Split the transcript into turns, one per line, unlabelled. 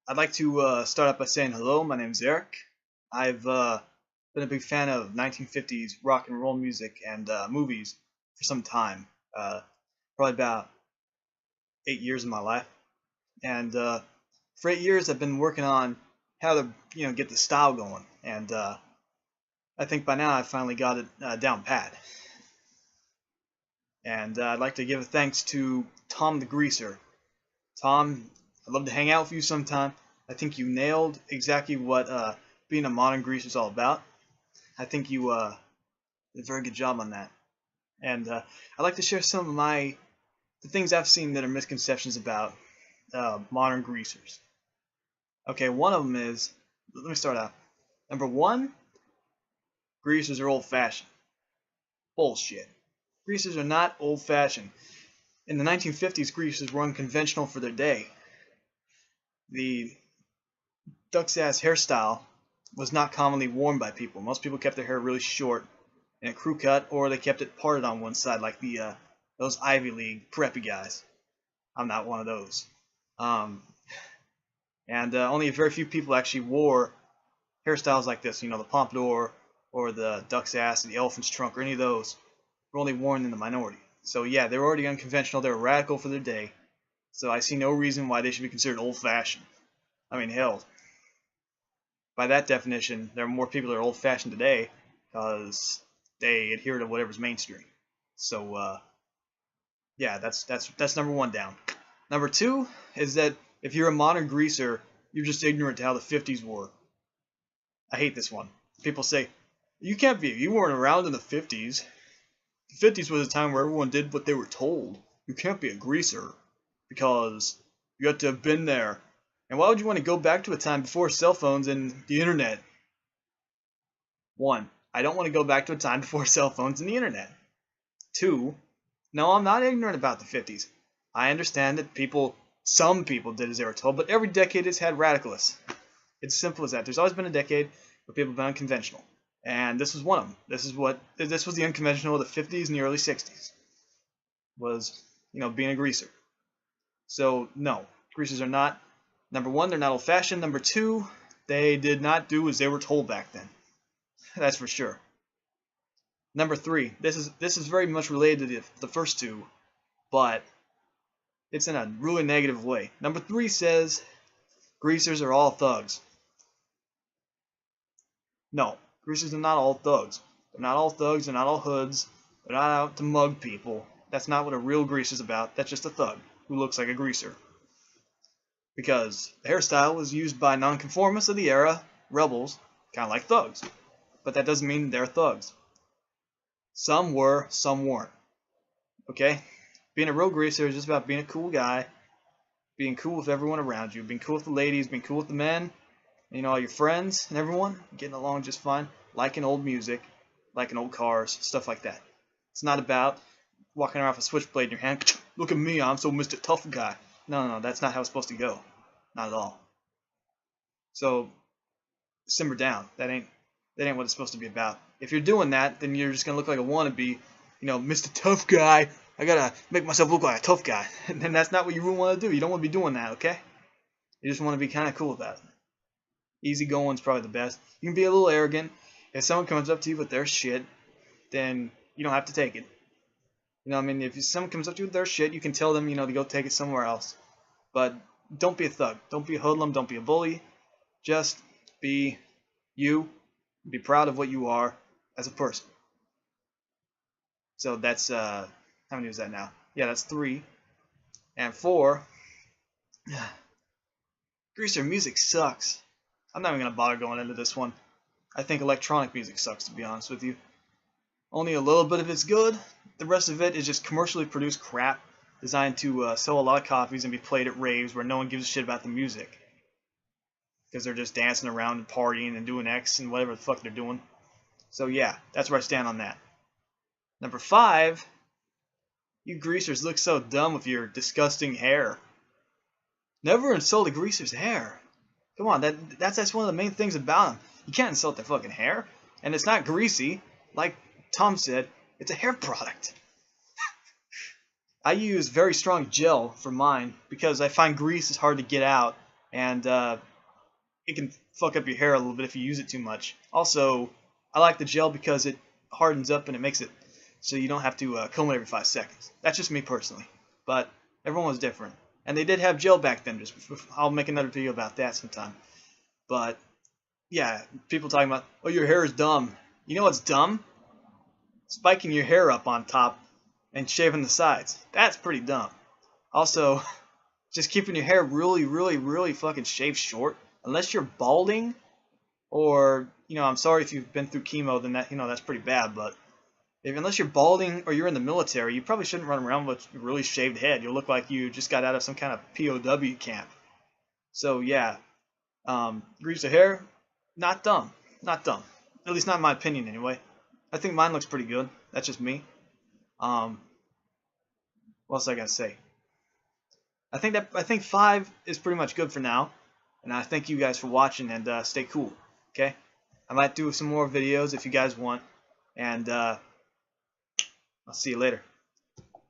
I'd like to start out by saying hello. My name's Eric. I've been a big fan of 1950s rock and roll music and movies for some time. Probably about 8 years of my life. And for 8 years, I've been working on how to, get the style going. And I think by now I've finally got it down pat. And I'd like to give a thanks to Tom the Greaser. Tom, I'd love to hang out with you sometime. I think you nailed exactly what being a modern greaser is all about. I think you did a very good job on that. And I'd like to share some of the things I've seen that are misconceptions about modern greasers. Okay, one of them is, let me start out. Number one, greasers are old-fashioned. Bullshit. Greasers are not old-fashioned. In the 1950s, greasers were unconventional for their day. The duck's ass hairstyle was not commonly worn by people. Most people kept their hair really short in a crew cut, or they kept it parted on one side like those Ivy League preppy guys. I'm not one of those. And only a very few people actually wore hairstyles like this. The pompadour or the duck's ass or the elephant's trunk or any of those were only worn in the minority. So yeah, they were already unconventional. They were radical for their day. So I see no reason why they should be considered old-fashioned. I mean, hell, by that definition, there are more people that are old-fashioned today because they adhere to whatever's mainstream. So yeah, that's number one down. Number two is that if you're a modern greaser, you're just ignorant to how the 50s were. I hate this one. People say, you can't be, you weren't around in the 50s. The 50s was a time where everyone did what they were told. You can't be a greaser because you had to have been there. And why would you want to go back to a time before cell phones and the internet? One, I don't want to go back to a time before cell phones and the internet. Two, no, I'm not ignorant about the 50s. I understand that some people did as they were told, but every decade has had radicalists. It's as simple as that. There's always been a decade where people have been unconventional. And this was one of them. This was the unconventional of the 50s and the early 60s. Was, being a greaser. So, no, greasers are not, number one, they're not old-fashioned. Number two, they did not do as they were told back then. That's for sure. Number three, this is very much related to the first two, but it's in a really negative way. Number three says greasers are all thugs. No, greasers are not all thugs. They're not all thugs, they're not all hoods, they're not out to mug people. That's not what a real greaser's about. That's just a thug who looks like a greaser. Because the hairstyle was used by nonconformists of the era, rebels, kind of like thugs. But that doesn't mean they're thugs. Some were, some weren't. Okay? Being a real greaser is just about being a cool guy, being cool with everyone around you, being cool with the ladies, being cool with the men, all your friends and everyone, getting along just fine, liking old music, liking old cars, stuff like that. It's not about walking around with a switchblade in your hand. Look at me, I'm so Mr. Tough Guy. No, that's not how it's supposed to go. Not at all. So, simmer down. That ain't what it's supposed to be about. If you're doing that, then you're just gonna look like a wannabe, Mr. Tough Guy. I gotta make myself look like a tough guy. And that's not what you really want to do. You don't want to be doing that, okay? You just want to be kind of cool about it. Easy going is probably the best. You can be a little arrogant. If someone comes up to you with their shit, then you don't have to take it. If someone comes up to you with their shit, you can tell them, to go take it somewhere else. But don't be a thug. Don't be a hoodlum. Don't be a bully. Just be you. Be proud of what you are as a person. So that's, how many is that now? Yeah, that's 3. And 4, greaser music sucks. I'm not even going to bother going into this one. I think electronic music sucks, to be honest with you. Only a little bit of it's good. The rest of it is just commercially produced crap designed to sell a lot of copies and be played at raves where no one gives a shit about the music. Because they're just dancing around and partying and doing X and whatever the fuck they're doing. So yeah, that's where I stand on that. Number 5, you greasers look so dumb with your disgusting hair. Never insult a greaser's hair. Come on, that's one of the main things about them. You can't insult their fucking hair. And it's not greasy. Like Tom said, it's a hair product. I use very strong gel for mine because I find grease is hard to get out and it can fuck up your hair a little bit if you use it too much. Also, I like the gel because it hardens up and it makes it so you don't have to comb it every 5 seconds. That's just me personally, but everyone was different. And they did have gel back then. I'll make another video about that sometime. But yeah, people talking about, oh, your hair is dumb. You know what's dumb? Spiking your hair up on top and shaving the sides. That's pretty dumb. Also, just keeping your hair really, really, really fucking shaved short. Unless you're balding, or, you know, I'm sorry if you've been through chemo, then that, you know, that's pretty bad. But unless you're balding or you're in the military, you probably shouldn't run around with a really shaved head. You'll look like you just got out of some kind of POW camp. So yeah, grease the hair, not dumb, not dumb. At least not in my opinion, anyway. I think mine looks pretty good. That's just me. What else I gotta say? I think 5 is pretty much good for now. And I thank you guys for watching, and stay cool. Okay? I might do some more videos if you guys want. And I'll see you later.